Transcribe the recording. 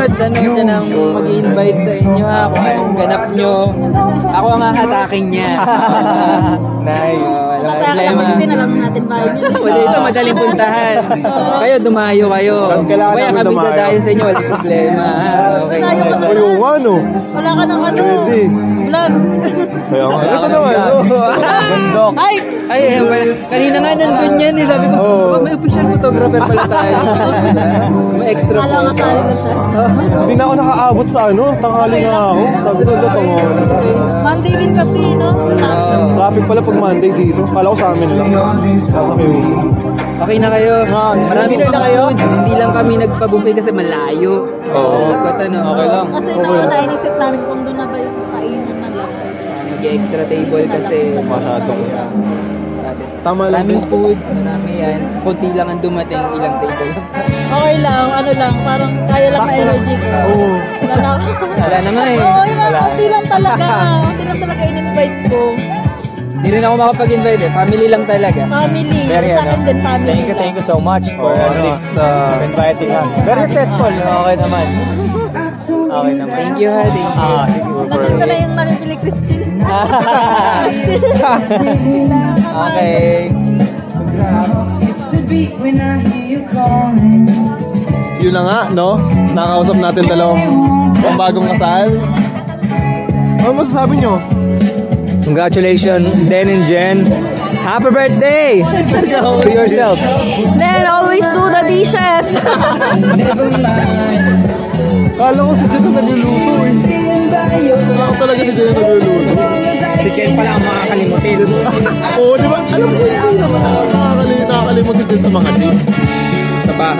siya nang mag-invite sa inyo ha, kung anong ganap nyo. Ako ang hahatakin niya. Nice. Wala Mataya problema. kasi alam natin ba yun. Pwede ito, madaling puntahan. Kayo, dumayo kayo. Kailangan Kaya namin kami dumayo. dadayo sa inyo, walang problema. Okay. Malayo ka na. O yung ano? Wala ka ng ano. Pwede. Vlog. Kaya nga. Ito naman. Bundok. Ay, kanina nga nandun yan eh. Sabi ko, "Baka may official photographer pala tayo." May extra Alam po. ka tayo na siya. Hindi na ako nakaabot sa ano. Tanghali na ako. Sabi ko, ito pangon. Monday din kasi, no? Traffic pala pag Monday dito. Kala ko sa amin lang. Nasa Quezon. Okay na kayo. Marami na kayo. Hindi lang kami nagpa-buffet kasi malayo. Oo. Ikot ano. Okay lang. Kasi nauna inisip namin kung doon na ba yung kainan na lang. Mag-extra table kasi Masyadong. Tama lang maraming din. food. Marami yan. Kunti lang ang dumating. Ilang table. Okay lang, ano lang, parang kaya lang ma-energy ko. Oo. Wala na. Wala na nga eh. Oo, yung mga konti lang talaga. Konti lang talaga in-invite ko. Hindi rin ako makapag-invite eh. Family lang talaga. Family. Very, Sa akin din family. Thank you so much for At least, inviting us. Very successful. Okay naman. Okay naman. Thank you ha. Thank you. Natin ko na yung Maribili Christine. Okay. yun na nga, no? Nakausap natin dalawang pambagong kasal. Ano masasabi nyo? Congratulations, Den and Jen. Happy birthday to yourself. Then always do the dishes. Kala ko si Jen na nagluluto eh. Kala ko talaga si Jen na nagluluto. Si Jen pala ang makakalimutin. Oo, di ba? Alam ko hindi naman nakakalimot si Jen sa mga tip. Sa bahay.